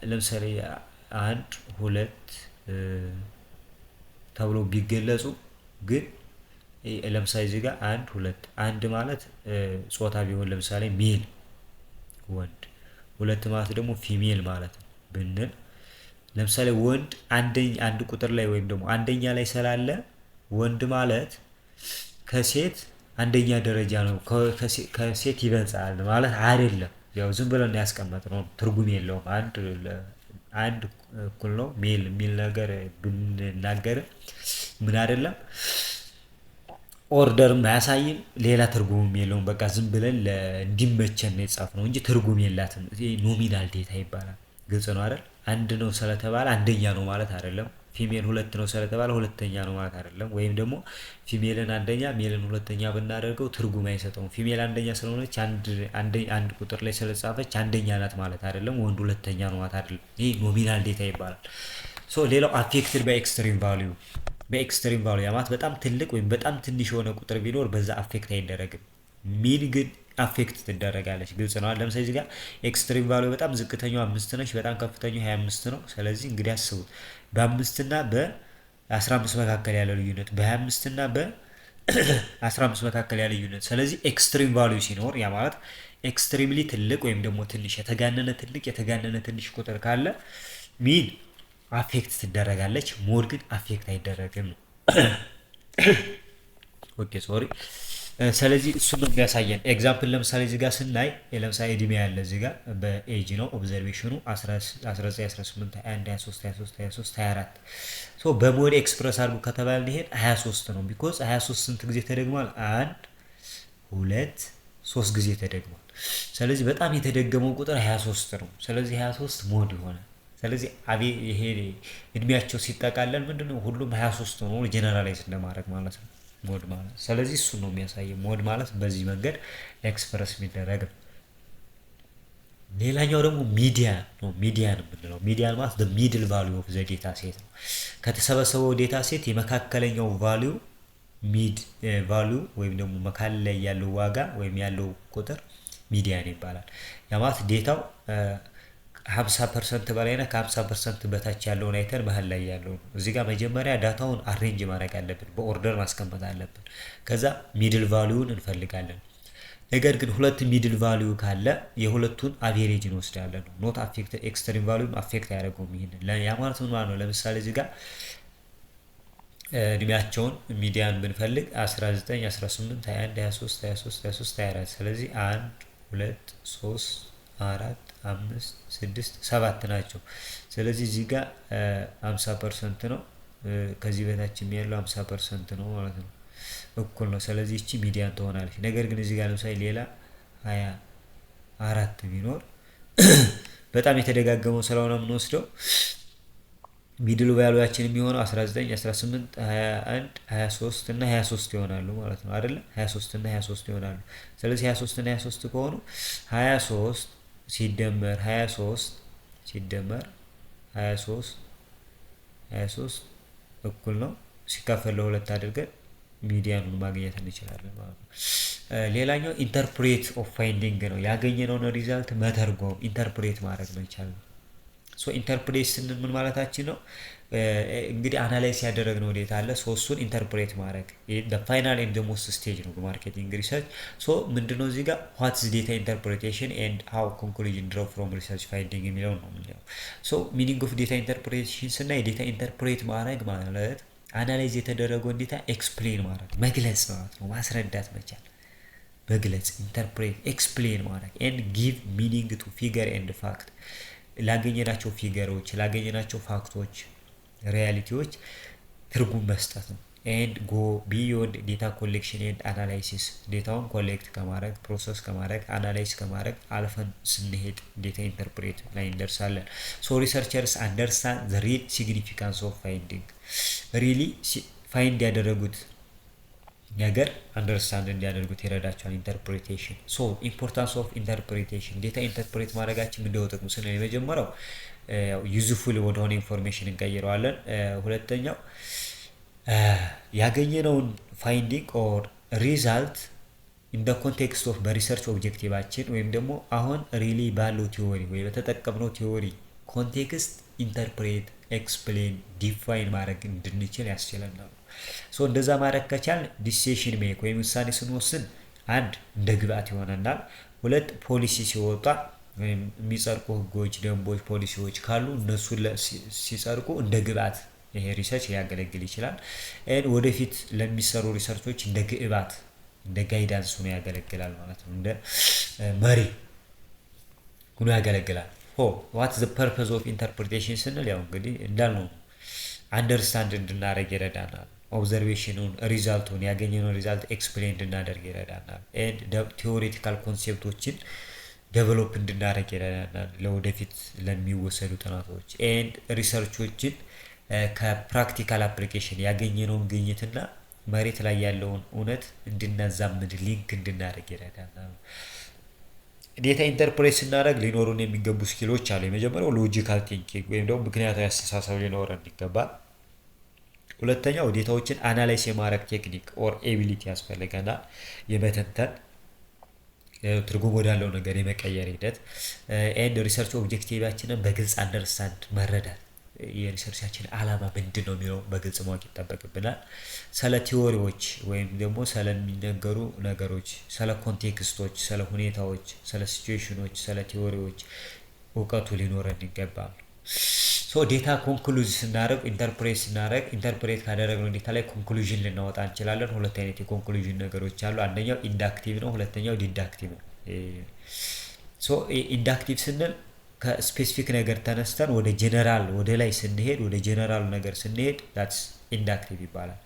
ለምሳሌ 1 2 ተብሎ ቢገለጹ ግን ለምሳሌ እዚህ ጋር አንድ ሁለት አንድ ማለት ጾታ ቢሆን ለምሳሌ ሜል ወንድ፣ ሁለት ማለት ደግሞ ፊሜል ማለት ነው ብንል ለምሳሌ ወንድ አንድ ቁጥር ላይ ወይም ደግሞ አንደኛ ላይ ስላለ ወንድ ማለት ከሴት አንደኛ ደረጃ ነው ከሴት ይበልጣል ማለት አይደለም። ያው ዝም ብለን ያስቀመጥነው ትርጉም የለውም። አንድ እኩል ነው ሜል የሚል ነገር ብንናገር ምን አይደለም ኦርደርም አያሳይም፣ ሌላ ትርጉምም የለውም። በቃ ዝም ብለን እንዲመቸን ነው የጻፍነው እንጂ ትርጉም የላትም። ኖሚናል ዴታ ይባላል። ግልጽ ነው አይደል? አንድ ነው ስለተባለ አንደኛ ነው ማለት አይደለም። ፊሜል ሁለት ነው ስለተባለ ሁለተኛ ነው ማለት አይደለም። ወይም ደግሞ ፊሜልን አንደኛ ሜልን ሁለተኛ ብናደርገው ትርጉም አይሰጠውም። ፊሜል አንደኛ ስለሆነች አንድ ቁጥር ላይ ስለጻፈች አንደኛ ናት ማለት አይደለም። ወንድ ሁለተኛ ነው ማለት አይደለም። ይህ ኖሚናል ዴታ ይባላል። ሌላው አፌክትድ ባይ ኤክስትሪም ቫልዩ በኤክስትሪም ቫልዩ ማለት በጣም ትልቅ ወይም በጣም ትንሽ የሆነ ቁጥር ቢኖር በዛ አፌክት አይደረግም። ሚን ግን አፌክት ትደረጋለች። ግልጽ ነው። ለምሳሌ እዚህ ጋር ኤክስትሪም ቫልዩ በጣም ዝቅተኛው 5 ነች፣ በጣም ከፍተኛው 25 ነው። ስለዚህ እንግዲህ አስቡት በ5 እና በ15 መካከል ያለው ልዩነት፣ በ25 እና በ15 መካከል ያለው ልዩነት። ስለዚህ ኤክስትሪም ቫልዩ ሲኖር ያ ማለት ኤክስትሪምሊ ትልቅ ወይም ደግሞ ትንሽ የተጋነነ ትልቅ የተጋነነ ትንሽ ቁጥር ካለ ሚን አፌክት ትደረጋለች፣ ሞድ ግን አፌክት አይደረግም ነው። ኦኬ ሶሪ። ስለዚህ እሱ ነው የሚያሳየን። ኤግዛምፕል ለምሳሌ እዚህ ጋር ስናይ ለምሳሌ እድሜ ያለ እዚህ ጋር በኤጅ ነው ኦብዘርቬሽኑ 19 18 21 23 23 23 24 በሞድ ኤክስፕረስ አድርጉ ከተባለ ይሄን 23 ነው። ቢኮዝ 23 ስንት ጊዜ ተደግሟል? 1 2 3 ጊዜ ተደግሟል። ስለዚህ በጣም የተደገመው ቁጥር 23 ነው። ስለዚህ 23 ሞድ ይሆናል። ስለዚህ ይሄ እድሜያቸው ሲጠቃለል ምንድነው ሁሉም 23 ነው ጀነራላይዝ እንደማድረግ ማለት ነው ሞድ ማለት። ስለዚህ እሱ ነው የሚያሳየው ሞድ ማለት በዚህ መንገድ ኤክስፕረስ የሚደረግ ነው። ሌላኛው ደግሞ ሚዲያን ነው። ሚዲያን የምንለው ሚዲያን ማለት the middle value of the data set ነው። ከተሰበሰበው ዴታ ሴት የመካከለኛው ቫልዩ ሚድ ቫልዩ ወይም ደግሞ መካከል ላይ ያለው ዋጋ ወይም ያለው ቁጥር ሚዲያን ይባላል። ያ ማለት ዴታው 50% በላይና ከ50% በታች ያለውን አይተን መሀል ላይ ያለው ነው። እዚህ ጋር መጀመሪያ ዳታውን አሬንጅ ማድረግ አለብን፣ በኦርደር ማስቀመጥ አለብን። ከዛ ሚድል ቫልዩን እንፈልጋለን። ነገር ግን ሁለት ሚድል ቫልዩ ካለ የሁለቱን አቬሬጅ እንወስዳለን። ኖት አፌክት ኤክስትሪም ቫልዩም አፌክት አያደርገውም። ይሄን ያ ማለት ምን ማለት ነው? ለምሳሌ እዚህ ጋር እድሜያቸውን ሚዲያን ብንፈልግ 19 18 21 23 23 23 24 ስለዚህ 1 2 3 4 5 6 7 ናቸው። ስለዚህ እዚህ ጋር 50% ነው፣ ከዚህ በታችም ያለው 50% ነው ማለት ነው። እኩል ነው። ስለዚህ እቺ ሚዲያን ትሆናለች። ነገር ግን እዚህ ጋር ለምሳሌ ሌላ 24 ቢኖር በጣም የተደጋገመው ስለሆነ የምንወስደው ሚድል ቫልዩአችን የሚሆነው 19 18 21 23 እና 23 ይሆናሉ ማለት ነው አይደል? 23 እና 23 ይሆናሉ። ስለዚህ 23 እና 23 ከሆኑ 23 ሲደመር 23 ሲደመር 23 እኩል ነው ሲካፈል ለሁለት አድርገን ሚዲያኑን ማግኘት እንችላለን ማለት ነው። ሌላኛው ኢንተርፕሬት ኦፍ ፋይንዲንግ ነው። ያገኘነውን ሪዛልት መተርጎም ኢንተርፕሬት ማድረግ ነው ይቻላል። ኢንተርፕሬት ስንል ምን ማለታችን ነው? እንግዲህ አናላይዝ ያደረግነው ዴታ አለ። እሱን ኢንተርፕሬት ማድረግ ፋይናል ኤንድ ሞስት ስቴጅ ነው በማርኬቲንግ ሪሰርች። ምንድነው እዚህ ጋር ዋትስ ዴታ ኢንተርፕሬቴሽን ኤንድ ሃው ኮንክሉዥን ድሮ ፍሮም ሪሰርች ፋይንዲንግ የሚለው ነው የምንለው። ሚኒንግ ኦፍ ዴታ ኢንተርፕሬቴሽን ስናይ ዴታ ኢንተርፕሬት ማድረግ ማለት አናላይዝ የተደረገውን ዴታ ኤክስፕሌን ማድረግ መግለጽ ማለት ነው። ማስረዳት መቻል፣ መግለጽ፣ ኢንተርፕሬት ኤክስፕሌን ማድረግ ኤንድ ጊቭ ሚኒንግ ቱ ፊገር ኤንድ ፋክት ላገኘናቸው ፊገሮች ላገኘናቸው ፋክቶች ሪያሊቲዎች ትርጉም መስጠት ነው። ኤንድ ጎ ቢዮንድ ዴታ ኮሌክሽን ኤንድ አናላይሲስ ዴታውን ኮሌክት ከማድረግ ፕሮሰስ ከማድረግ አናላይዝ ከማድረግ አልፈን ስንሄድ ዴታ ኢንተርፕሬት ላይ እንደርሳለን። ሪሰርቸርስ አንደርስታንድ ዘ ሪል ሲግኒፊካንስ ኦፍ ፋይንዲንግ ሪሊ ፋይንድ ያደረጉት ነገር አንደርስታንድ እንዲያደርጉት ይረዳቸዋል። ኢንተርፕሬቴሽን ኢምፖርታንስ ኦፍ ኢንተርፕሬቴሽን ዴታ ኢንተርፕሬት ማድረጋችን ምንድነው ጥቅሙ ስንል የመጀመሪያው ዩዝፉል ወደሆነ ኢንፎርሜሽን እንቀይረዋለን። ሁለተኛው ያገኘነውን ፋይንዲንግ ኦር ሪዛልት ኢን ደ ኮንቴክስት ኦፍ በሪሰርች ኦብጀክቲቫችን ወይም ደግሞ አሁን ሪሊ ባለው ቲዎሪ ወይ በተጠቀምነው ቲዎሪ ኮንቴክስት ኢንተርፕሬት ኤክስፕሌን ዲፋይን ማድረግ እንድንችል ያስችለናል። ሶ እንደዛ ማድረግ ከቻል ዲሲሽን ሜክ ወይም ውሳኔ ስንወስን አንድ እንደ ግብአት ይሆነናል። ሁለት ፖሊሲ ሲወጣ ወይም የሚጸድቁ ህጎች፣ ደንቦች፣ ፖሊሲዎች ካሉ እነሱን ሲጸድቁ እንደ ግብአት ይሄ ሪሰርች ሊያገለግል ይችላል። ወደፊት ለሚሰሩ ሪሰርቾች እንደ ግብአት እንደ ጋይዳንስ ሆኖ ያገለግላል ማለት ነው። እንደ መሪ ሆኖ ያገለግላል። ዋት ዘ ፐርፐዝ ኦፍ ኢንተርፕሪቴሽን ስንል ያው እንግዲህ እንዳልነው አንደርስታንድ እንድናደርግ ይረዳናል። ኦብዘርቬሽኑን ሪዛልቱን ያገኘነውን ሪዛልት ኤክስፕሌን እንድናደርግ ይረዳናል። ቴዎሬቲካል ኮንሴፕቶችን ዴቨሎፕ እንድናደርግ ይረዳናል ለወደፊት ለሚወሰዱ ጥናቶች። ሪሰርቾችን ከፕራክቲካል አፕሊኬሽን ያገኘነውን ግኝትና መሬት ላይ ያለውን እውነት እንድናዛምድ ሊንክ እንድናደርግ ይረዳናል። ዴታ ኢንተርፕሬት ስናደርግ ሊኖሩን የሚገቡ ስኪሎች አሉ። የመጀመሪያው ሎጂካል ቲንኪንግ ወይም ደግሞ ምክንያታዊ አስተሳሰብ ሊኖረን ይገባል። ሁለተኛው ዴታዎችን አናላይዝ የማድረግ ቴክኒክ ኦር ኤቢሊቲ ያስፈልገናል። የመተንተን ትርጉም ወዳለው ነገር የመቀየር ሂደት። ሪሰርች ኦብጀክቲቫችንን በግልጽ አንደርስታንድ መረዳት፣ የሪሰርቻችን አላማ ምንድን ነው የሚለው በግልጽ ማወቅ ይጠበቅብናል። ስለ ቲዎሪዎች ወይም ደግሞ ስለሚነገሩ ነገሮች፣ ስለ ኮንቴክስቶች፣ ስለ ሁኔታዎች፣ ስለ ሲቹዌሽኖች፣ ስለ ቲዎሪዎች እውቀቱ ሊኖረን ይገባል። ዴታ ኮንክሉዝ ስናደርግ ኢንተርፕሬት ካደረግነው ዴታ ላይ ኮንክሉዥን ልናወጣ እንችላለን። ሁለት አይነት የኮንክሉዥን ነገሮች አሉ። አንደኛው ኢንዳክቲቭ ነው፣ ሁለተኛው ዲዳክቲቭ ነው። ኢንዳክቲቭ ስንል ከስፔሲፊክ ነገር ተነስተን ወደ ጀነራል ወደ ላይ ስንሄድ ወደ ጀነራል ነገር ስንሄድ ዳትስ ኢንዳክቲቭ ይባላል።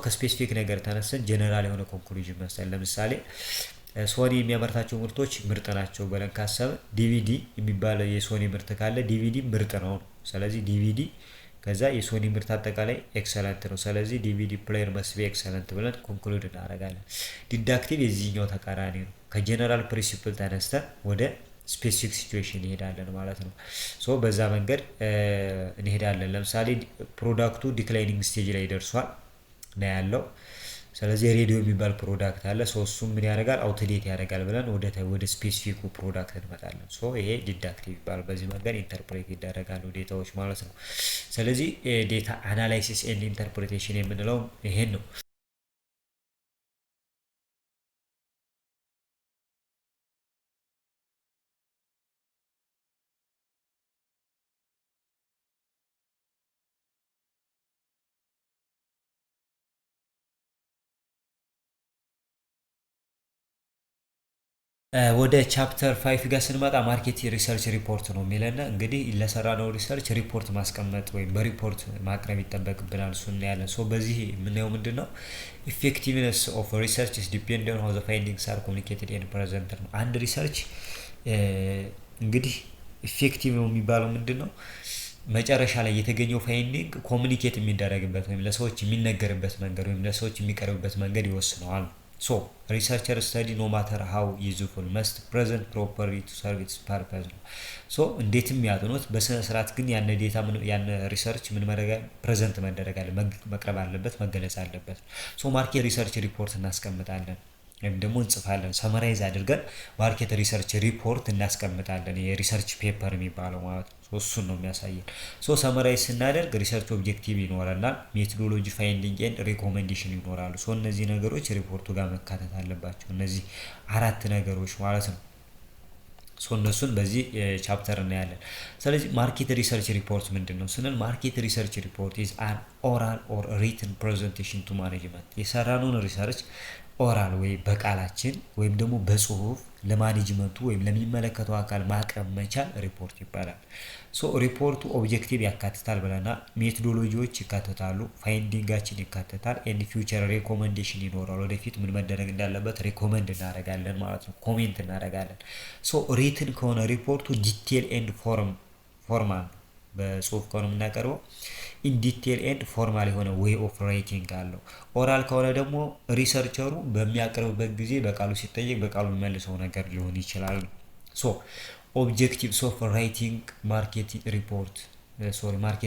ከስፔሲፊክ ነገር ተነስተን ጀነራል የሆነ ኮንክሉዥን መስጠት። ለምሳሌ ሶኒ የሚያመርታቸው ምርቶች ምርጥ ናቸው ብለን ካሰብን ዲቪዲ የሚባለው የሶኒ ምርት ካለ ዲቪዲ ምርጥ ነው። ስለዚህ ዲቪዲ ከዛ የሶኒ ምርት አጠቃላይ ኤክሰለንት ነው። ስለዚህ ዲቪዲ ፕሌየር መስቢ ኤክሰለንት ብለን ኮንክሉድ እናደርጋለን። ዲዳክቲቭ የዚህኛው ተቃራኒ ነው። ከጀነራል ፕሪንሲፕል ተነስተን ወደ ስፔሲፊክ ሲቹዌሽን ይሄዳለን ማለት ነው። በዛ መንገድ እንሄዳለን። ለምሳሌ ፕሮዳክቱ ዲክላይኒንግ ስቴጅ ላይ ደርሷል ነው ያለው። ስለዚህ ሬዲዮ የሚባል ፕሮዳክት አለ። እሱም ምን ያደርጋል? አውትዴት ያደርጋል ብለን ወደ ስፔሲፊኩ ፕሮዳክት እንመጣለን። ይሄ ዲዳክቲቭ ይባላል። በዚህ መንገድ ኢንተርፕሬት ይደረጋሉ ዴታዎች ማለት ነው። ስለዚህ ዴታ አናላይሲስ ኤንድ ኢንተርፕሬቴሽን የምንለው ይሄን ነው። ወደ ቻፕተር 5 ጋር ስንመጣ ማርኬት ሪሰርች ሪፖርት ነው የሚለን። እንግዲህ ለሰራነው ሪሰርች ሪፖርት ማስቀመጥ ወይም በሪፖርት ማቅረብ ይጠበቅብናል። እሱ እናያለን። በዚህ የምናየው ምንድን ነው? ኢፌክቲቭነስ ኦፍ ሪሰርች ኢዝ ዲፔንድ ኦን ሃው ዘ ፋይንዲንግስ አር ኮሚኒኬትድ ኤንድ ፕሬዘንትድ ነው። አንድ ሪሰርች እንግዲህ ኢፌክቲቭ ነው የሚባለው ምንድን ነው? መጨረሻ ላይ የተገኘው ፋይንዲንግ ኮሚኒኬት የሚደረግበት ወይም ለሰዎች የሚነገርበት መንገድ ወይም ለሰዎች የሚቀርብበት መንገድ ይወስነዋል። ሪሰርቸር ስተዲ ኖ ማተር ሃው ዩዝፉል መስት ፕሬዘንት ፕሮፐርሊ ቱ ሰርቭ ኢትስ ፐርፐዝ ነው። እንዴትም ያጥኑት በስነ ስርዓት ግን ያን ዴታ ያን ሪሰርች ምን ፕሬዘንት መደረግ አለ መቅረብ አለበት መገለጽ አለበት። ማርኬት ሪሰርች ሪፖርት እናስቀምጣለን ወይም ደግሞ እንጽፋለን። ሰመራይዝ አድርገን ማርኬት ሪሰርች ሪፖርት እናስቀምጣለን። የሪሰርች ፔፐር የሚባለው ማለት ነው። እሱን ነው የሚያሳየን። ሰመራይዝ ስናደርግ ሪሰርች ኦብጀክቲቭ ይኖረናል፣ ሜቶዶሎጂ፣ ፋይንዲንግ ኤንድ ሪኮሜንዴሽን ይኖራሉ። እነዚህ ነገሮች ሪፖርቱ ጋር መካተት አለባቸው። እነዚህ አራት ነገሮች ማለት ነው። እነሱን በዚህ ቻፕተር እናያለን። ስለዚህ ማርኬት ሪሰርች ሪፖርት ምንድን ነው ስንል ማርኬት ሪሰርች ሪፖርት ኢዝ አን ኦራል ኦር ሪትን ፕሬዘንቴሽን ቱ ማኔጅመንት። የሰራነውን ሪሰርች ኦራል ወይ በቃላችን ወይም ደግሞ በጽሁፍ ለማኔጅመንቱ ወይም ለሚመለከተው አካል ማቅረብ መቻል ሪፖርት ይባላል። ሪፖርቱ ኦብጀክቲቭ ያካትታል ብለናል። ሜቶዶሎጂዎች ይካተታሉ፣ ፋይንዲንጋችን ይካተታል፣ ኤንድ ፊውቸር ሪኮመንዴሽን ይኖራል። ወደፊት ምን መደረግ እንዳለበት ሪኮመንድ እናደርጋለን ማለት ነው፣ ኮሜንት እናደርጋለን። ሪትን ከሆነ ሪፖርቱ ዲቴል ኤንድ ፎርማል በጽሁፍ ከሆነ የምናቀርበው ኢን ዲቴል ኤንድ ፎርማል የሆነ ዌይ ኦፍ ራይቲንግ አለው። ኦራል ከሆነ ደግሞ ሪሰርቸሩ በሚያቀርብበት ጊዜ በቃሉ ሲጠየቅ በቃሉ የሚመልሰው ነገር ሊሆን ይችላል። ኦብጀክቲቭስ ኦፍ ራይቲንግ ማርኬት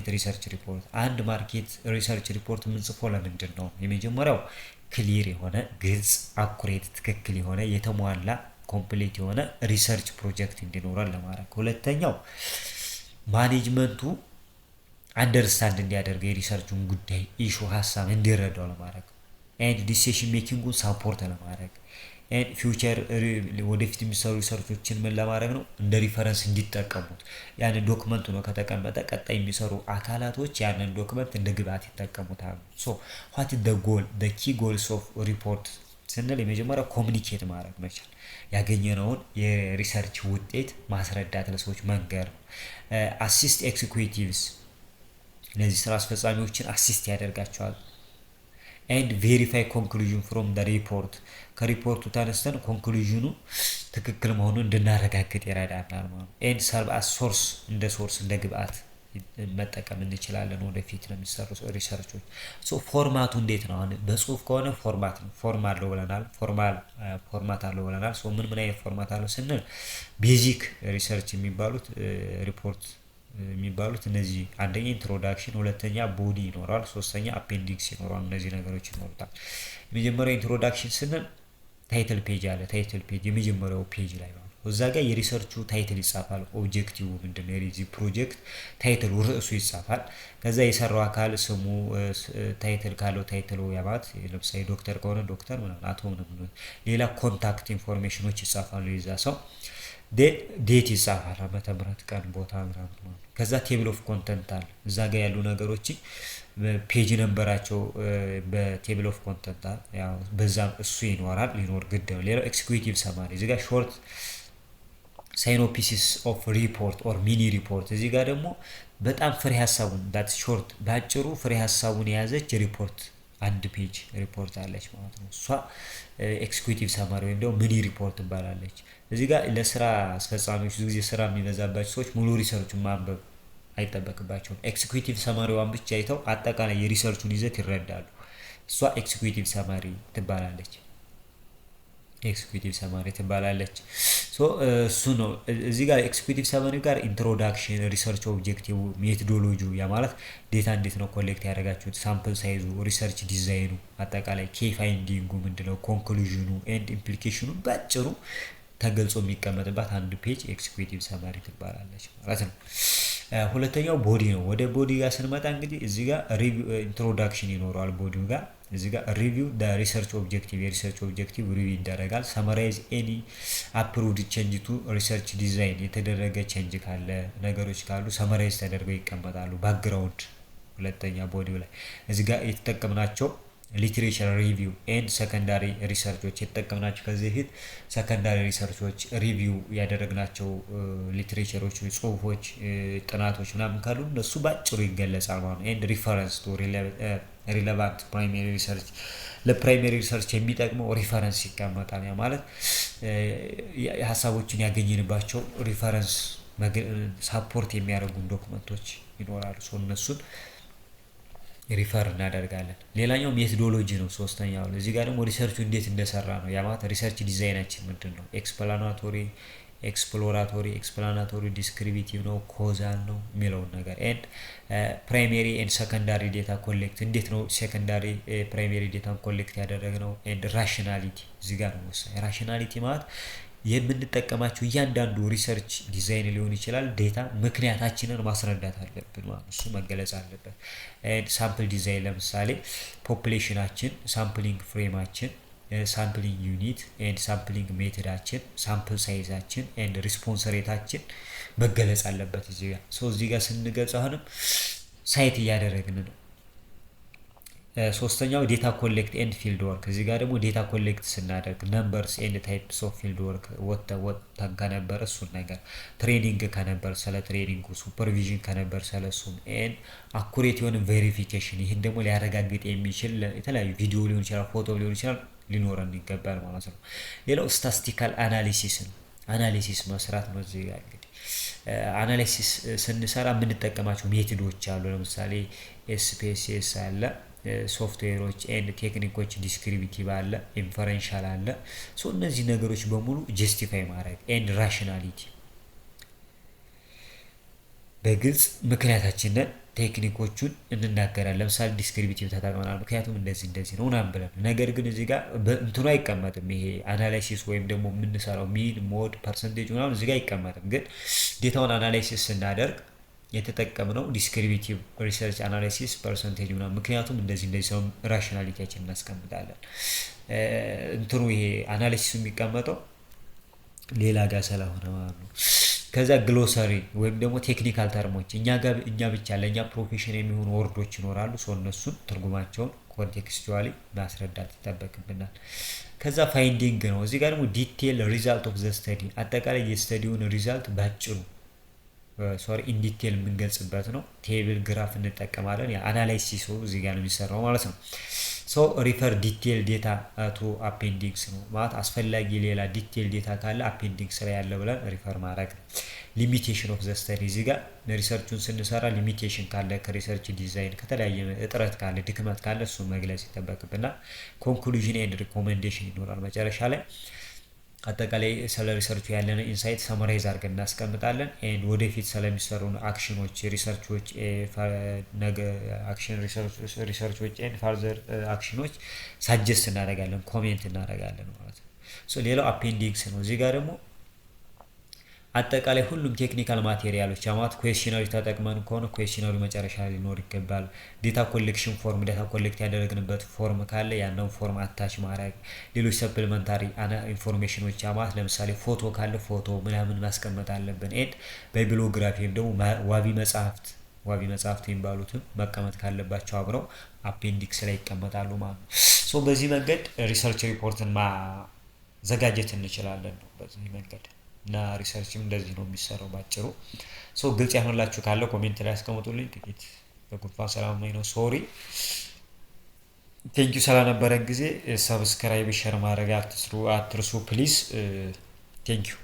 ሪሰርች ሪፖርት። አንድ ማርኬት ሪሰርች ሪፖርት የምንጽፈው ለምንድን ነው? የመጀመሪያው ክሊር የሆነ ግልጽ፣ አኩሬት፣ ትክክል የሆነ የተሟላ ኮምፕሌት የሆነ ሪሰርች ፕሮጀክት እንዲኖረን ለማድረግ። ሁለተኛው ማኔጅመንቱ አንደርስታንድ እንዲያደርግ የሪሰርቹን ጉዳይ ኢሹ ሀሳብ እንዲረዳው ለማድረግ ኤንድ ዲሲሽን ሜኪንጉን ሳፖርት ለማድረግ ኤንድ ፊውቸር ወደፊት የሚሰሩ ሪሰርቾችን ምን ለማድረግ ነው እንደ ሪፈረንስ እንዲጠቀሙት ያንን ዶክመንቱ ነው ከተቀመጠ ቀጣይ የሚሰሩ አካላቶች ያንን ዶክመንት እንደ ግብአት ይጠቀሙታል። ሶ ዋት ኢዝ ዘ ጎል ዘ ኪ ጎልስ ኦፍ ሪፖርት ስንል የመጀመሪያው ኮሚኒኬት ማድረግ መቻል ያገኘነውን የሪሰርች ውጤት ማስረዳት ለሰዎች መንገር ነው። አሲስት ኤክዚኪዩቲቭስ እነዚህ ስራ አስፈጻሚዎችን አሲስት ያደርጋቸዋል። ኤንድ ቬሪፋይ ኮንክሉዥን ፍሮም ደ ሪፖርት ከሪፖርቱ ተነስተን ኮንክሉዥኑ ትክክል መሆኑን እንድናረጋግጥ ይረዳናል ማለት ነው። ኤንድ ሰርቭ አስ ሶርስ እንደ ግብአት መጠቀም እንችላለን ወደፊት ለሚሰሩ ሪሰርቾች። ሶ ፎርማቱ እንዴት ነው? አሁን በጽሁፍ ከሆነ ፎርማት ነው አለው ብለናል። ፎርማት አለው ብለናል። ሶ ምን አይነት ፎርማት አለው ስንል ቤዚክ ሪሰርች የሚባሉት ሪፖርት የሚባሉት እነዚህ አንደኛ ኢንትሮዳክሽን፣ ሁለተኛ ቦዲ ይኖራል፣ ሶስተኛ አፔንዲክስ ይኖራል። እነዚህ ነገሮች ይኖሩታል። የመጀመሪያው ኢንትሮዳክሽን ስንል ታይትል ፔጅ አለ። ታይትል ፔጅ የመጀመሪያው ፔጅ ላይ ነው። እዛ ጋር የሪሰርቹ ታይትል ይጻፋል። ኦብጀክቲቭ ምንድነው? የዚህ ፕሮጀክት ታይትሉ ርዕሱ ይጻፋል። ከዛ የሰራው አካል ስሙ፣ ታይትል ካለው ታይትሉ ያባት ለምሳሌ ዶክተር ከሆነ ዶክተር ምናምን፣ አቶ ምናምን፣ ሌላ ኮንታክት ኢንፎርሜሽኖች ይጻፋሉ የዛ ሰው ዴት ይጻፋል፣ ዓመተ ምህረት፣ ቀን፣ ቦታ ምናምን። ከዛ ቴብል ኦፍ ኮንተንት አለ። እዛ ጋር ያሉ ነገሮች ፔጅ ነምበራቸው በቴብል ኦፍ ኮንተንት አለ። ያው በዛም እሱ ሊኖር ግድ ነው። ሌላው ኤክስኪዩቲቭ ሰማሪ እዚህ ጋር ሾርት ሳይኖፒሲስ ኦፍ ሪፖርት ኦር ሚኒ ሪፖርት። እዚህ ጋር ደግሞ በጣም ፍሬ ሀሳቡን ዳት ሾርት ባጭሩ ፍሬ ሀሳቡን የያዘች ሪፖርት አንድ ፔጅ ሪፖርት አለች ማለት ነው። እሷ ኤክስኪዩቲቭ ሰማሪ ወይም ደግሞ ሚኒ ሪፖርት ትባላለች። እዚህ ጋር ለስራ አስፈጻሚዎች ብዙ ጊዜ ስራ የሚበዛባቸው ሰዎች ሙሉ ሪሰርቹን ማንበብ አይጠበቅባቸውም። ኤክስኪዩቲቭ ሰማሪዋን ብቻ አይተው አጠቃላይ የሪሰርቹን ይዘት ይረዳሉ። እሷ ኤክስኪዩቲቭ ሰማሪ ትባላለች። ሶ እሱ ነው። እዚህ ጋር ኤክስኪዩቲቭ ሰማሪ ጋር ኢንትሮዳክሽን፣ ሪሰርች ኦብጀክቲቭ፣ ሜቶዶሎጂ ያ ማለት ዴታ እንዴት ነው ኮሌክት ያደረጋችሁት፣ ሳምፕል ሳይዙ፣ ሪሰርች ዲዛይኑ፣ አጠቃላይ ኬ ፋይንዲንጉ ምንድነው፣ ኮንክሉዥኑ ኤንድ ኢምፕሊኬሽኑ ባጭሩ ተገልጾ የሚቀመጥባት አንድ ፔጅ ኤክስኪዩቲቭ ሰማሪ ትባላለች ማለት ነው። ሁለተኛው ቦዲ ነው። ወደ ቦዲ ጋር ስንመጣ እንግዲህ እዚህ ጋር ኢንትሮዳክሽን ይኖረዋል። ቦዲው ጋር እዚህ ጋር ሪቪው ደ ሪሰርች ኦብጀክቲቭ የሪሰርች ኦብጀክቲቭ ሪቪው ይደረጋል። ሰመራይዝ ኤኒ አፕሩቭድ ቼንጅ ቱ ሪሰርች ዲዛይን የተደረገ ቼንጅ ካለ ነገሮች ካሉ ሰመራይዝ ተደርገው ይቀመጣሉ። ባክግራውንድ ሁለተኛ ቦዲው ላይ እዚህ ጋር የተጠቀምናቸው ሊትሬቸር ሪቪው ኤንድ ሰከንዳሪ ሪሰርቾች የተጠቀምናቸው ከዚህ በፊት ሰከንዳሪ ሪሰርቾች ሪቪው ያደረግናቸው ሊትሬቸሮች፣ ጽሁፎች፣ ጥናቶች ምናምን ካሉ እነሱ ባጭሩ ይገለጻል ማለት ነው። ኤንድ ሪፈረንስ ቱ ሪሌቫንት ፕራይሜሪ ሪሰርች ለፕራይሜሪ ሪሰርች የሚጠቅመው ሪፈረንስ ይቀመጣል። ያ ማለት ሀሳቦችን ያገኘንባቸው ሪፈረንስ ሳፖርት የሚያደርጉ ዶክመንቶች ይኖራሉ። እነሱን ሪፈር እናደርጋለን። ሌላኛው ሜቶዶሎጂ ነው። ሶስተኛው እዚህ ጋር ደግሞ ሪሰርቹ እንዴት እንደሰራ ነው። ያ ማለት ሪሰርች ዲዛይናችን ምንድነው? ኤክስፕላናቶሪ ዲስክሪፕቲቭ ነው፣ ኮዛል ነው የሚለውን ነገር ኤንድ ፕራይሜሪ ኤንድ ሰከንዳሪ ዴታ ኮሌክት እንዴት ነው ሴከንዳሪ ፕራይሜሪ ዴታን ኮሌክት ያደረግነው ኤንድ ራሽናሊቲ እዚህ ጋር ነው ወሳኝ። ራሽናሊቲ ማለት የምንጠቀማቸው እያንዳንዱ ሪሰርች ዲዛይን ሊሆን ይችላል ዴታ ምክንያታችንን ማስረዳት አለብን ማለት እሱ መገለጽ አለበት። ሳምፕል ዲዛይን ለምሳሌ ፖፑሌሽናችን፣ ሳምፕሊንግ ፍሬማችን፣ ሳምፕሊንግ ዩኒት ኤንድ ሳምፕሊንግ ሜቶዳችን፣ ሳምፕል ሳይዛችን ኤንድ ሪስፖንስ ሬታችን መገለጽ አለበት እዚህ ጋር። እዚህ ጋር ስንገልጽ አሁንም ሳይት እያደረግን ነው። ሶስተኛው ዴታ ኮሌክት ኤንድ ፊልድ ወርክ እዚህ ጋር ደግሞ ዴታ ኮሌክት ስናደርግ ነምበርስ ኤንድ ታይፕስ ኦፍ ፊልድ ወርክ ወጥተን ከነበረ እሱን ነገር፣ ትሬኒንግ ከነበር ስለ ትሬኒንጉ፣ ሱፐርቪዥን ከነበር ስለሱም ኤንድ አኩሬት የሆነ ቬሪፊኬሽን ይህን ደግሞ ሊያረጋግጥ የሚችል የተለያዩ ቪዲዮ ሊሆን ይችላል፣ ፎቶ ሊሆን ይችላል ሊኖረን ይገባል ማለት ነው። ሌላው ስታቲስቲካል አናሊሲስ መስራት ነው። እዚህ ጋር እንግዲህ አናሊሲስ ስንሰራ የምንጠቀማቸው ሜቶዶች አሉ። ለምሳሌ ኤስፒኤስኤስ አለ፣ ሶፍትዌሮች ኤንድ ቴክኒኮች፣ ዲስክሪፕቲቭ አለ፣ ኢንፈረንሻል አለ። እነዚህ ነገሮች በሙሉ ጀስቲፋይ ማድረግ ኤንድ ራሽናሊቲ በግልጽ ምክንያታችንን ቴክኒኮቹን እንናገራለን። ለምሳሌ ዲስክሪፕቲቭ ተጠቅመናል ምክንያቱም እንደዚህ ነው ምናምን ብለን። ነገር ግን እዚህ ጋር እንትኑ አይቀመጥም። ይሄ አናላይሲስ ወይም ደግሞ የምንሰራው ሚን ሞድ ፐርሰንቴጅ ምናምን እዚህ ጋር አይቀመጥም። ግን ዴታውን አናላይሲስ ስናደርግ የተጠቀምነው ዲስክሪፕቲቭ ሪሰርች አናሊሲስ ፐርሰንቴጅ ምናምን ምክንያቱም እንደዚህ ሰው ራሽናሊቲያችን እናስቀምጣለን። እንትኑ ይሄ አናሊሲሱ የሚቀመጠው ሌላ ጋር ስለሆነ ማለት ነው። ከዛ ግሎሰሪ ወይም ደግሞ ቴክኒካል ተርሞች እኛ ብቻ ለእኛ ፕሮፌሽን የሚሆኑ ወርዶች ይኖራሉ። ሰው እነሱን ትርጉማቸውን ኮንቴክስቹዋሊ ማስረዳት ይጠበቅብናል። ከዛ ፋይንዲንግ ነው። እዚህ ጋር ደግሞ ዲቴል ሪዛልት ኦፍ ዘ ስተዲ አጠቃላይ የስተዲውን ሪዛልት ባጭሩ ኢን ዲቴል የምንገልጽበት ነው። ቴብል ግራፍ እንጠቀማለን። አናላይሲስ እዚህ ጋር ነው የሚሰራው ማለት ነው። ሶ ሪፈር ዲቴል ዴታ ቱ አፔንዲክስ ነው ማለት አስፈላጊ ሌላ ዲቴል ዴታ ካለ አፔንዲክስ ላይ ያለ ብለን ሪፈር ማድረግ ነው። ሊሚቴሽን ኦፍ ዘ ስተዲ እዚህ ጋር ሪሰርቹን ስንሰራ ሊሚቴሽን ካለ ከሪሰርች ዲዛይን ከተለያየ እጥረት ካለ ድክመት ካለ እሱን መግለጽ ይጠበቅብናል። ኮንክሉዥን ኤንድ ሪኮሜንዴሽን ይኖራል መጨረሻ ላይ። አጠቃላይ ስለ ሪሰርቹ ያለን ኢንሳይት ሰመራይዝ አድርገን እናስቀምጣለን። ኤንድ ወደፊት ስለሚሰሩ አክሽኖች ሪሰርቾች ሪሰርቾች ኤንድ ፋርዘር አክሽኖች ሳጀስት እናደርጋለን፣ ኮሜንት እናደርጋለን ማለት ነው። ሶ ሌላው አፔንዲክስ ነው። እዚህ ጋር ደግሞ አጠቃላይ ሁሉም ቴክኒካል ማቴሪያሎች አማት ኩዌስሽነሪ ተጠቅመን ከሆነ ኩዌስሽነሪ መጨረሻ ሊኖር ይገባል። ዴታ ኮሌክሽን ፎርም ዴታ ኮሌክት ያደረግንበት ፎርም ካለ ያንን ፎርም አታች ማድረግ፣ ሌሎች ሰፕሊመንታሪ ኢንፎርሜሽኖች አማት ለምሳሌ ፎቶ ካለ ፎቶ ምናምን ማስቀመጥ አለብን። ኤንድ ባይብሊዮግራፊ ወይም ደግሞ ዋቢ መጽሐፍት የሚባሉትም መቀመጥ ካለባቸው አብረው አፔንዲክስ ላይ ይቀመጣሉ ማለት ነው። ሶ በዚህ መንገድ ሪሰርች ሪፖርትን ማዘጋጀት እንችላለን ነው በዚህ መንገድ እና ሪሰርችም እንደዚህ ነው የሚሰራው ባጭሩ። ሶ ግልጽ ያሆንላችሁ ካለ ኮሜንት ላይ አስቀምጡልኝ። ጥቂት በጉንፋን ሰላማኝ ነው ሶሪ። ቴንኪዩ ስለነበረን ጊዜ። ሰብስክራይብ ሼር ማድረግ አትርሱ ፕሊዝ። ቴንኪዩ